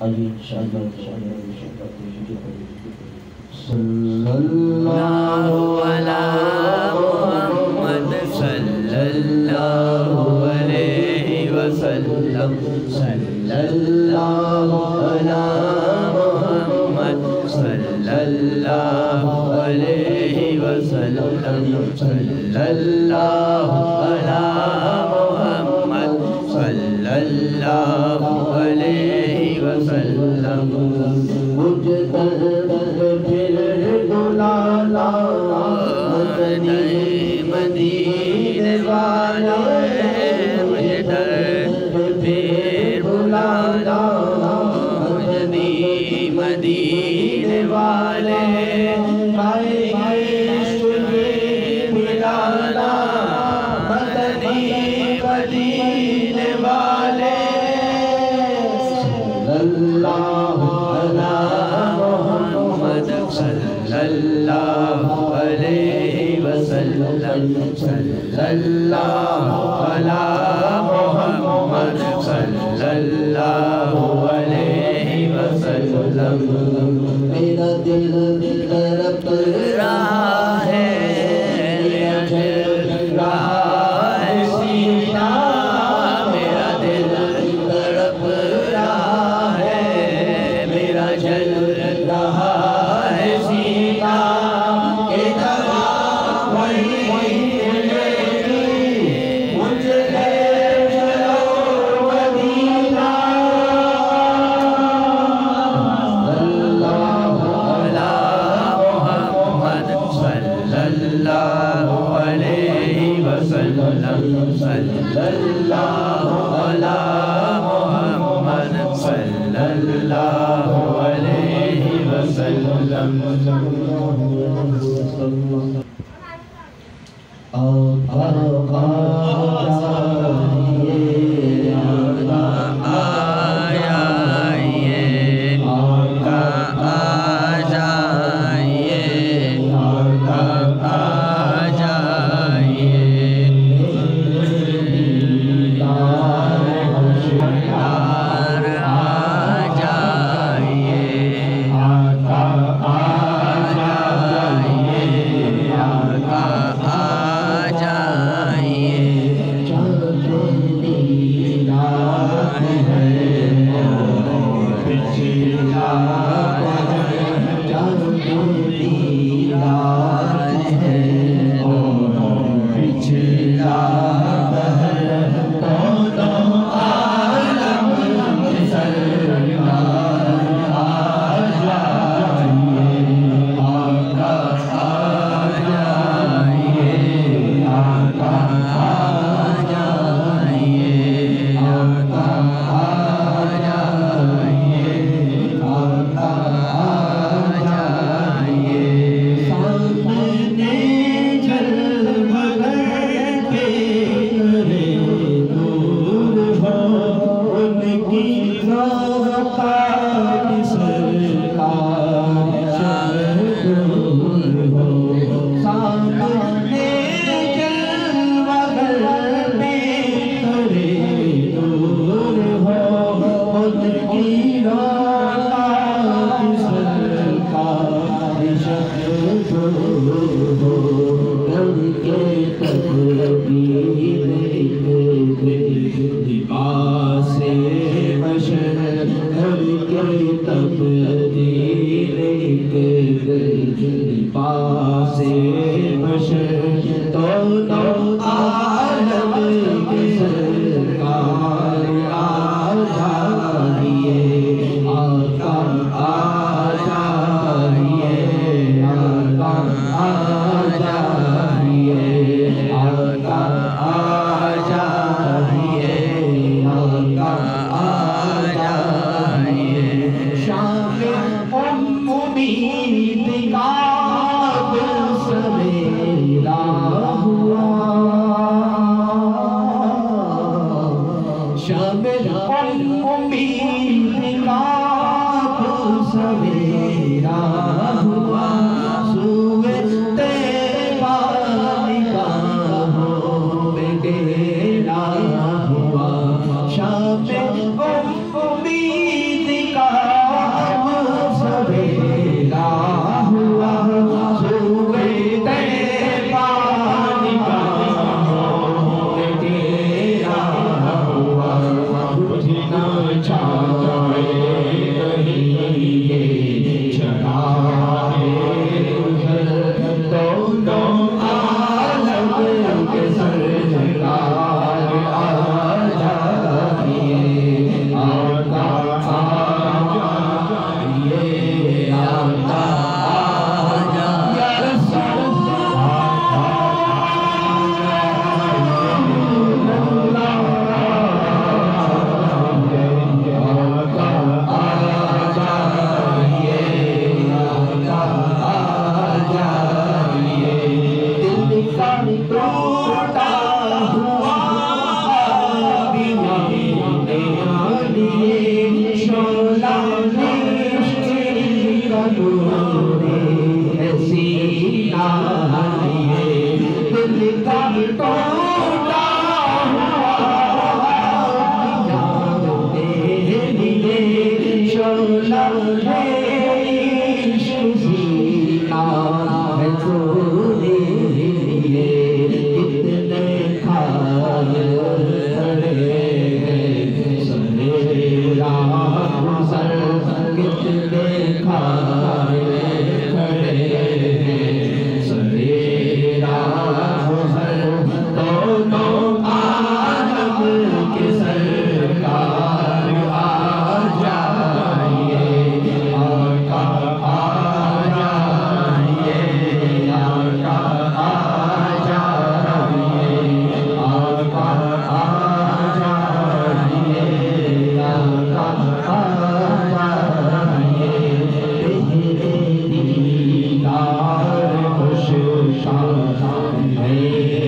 आइए इंशाअल्लाह सल्लल्लाहु अला मुहम्मद सल्लल्लाहु अलैहि वसल्लम सल्लल्लाहु अला मुहम्मद सल्लल्लाहु अलैहि वसल्लम सल्लल्लाहु अला मुहम्मद सल्लल्लाहु अलैहि वसल्लम मुझे फिर बुलाना मदीने वाला मुझे फिर बुलाना मदीने वाले मिलाना मदीने वाले सल्लल्लाहु अला मुहम्मद सल्लल्लाहु अलैहि वसल्लम सल्लल्लाहु अला मुहम्मद सल्लल्लाहु अलैहि वसल्लम मेरा दिल तड़प रहा है सीना मेरा दिल तड़प रहा है मेरा जल रहा है सीना के दवा वही मुझे चलो मदीना सल्लल्लाहु अला मुहम्मद सल्लल्लाहु अलैहि वसल्लम सल्लल्लाहु अला मुहम्मद सल्लल्लाहु अलैहि वसल्लम छाए कहिए छाए दोनों आलम के सरकार आ जाइए आका आ जाइए आका Hey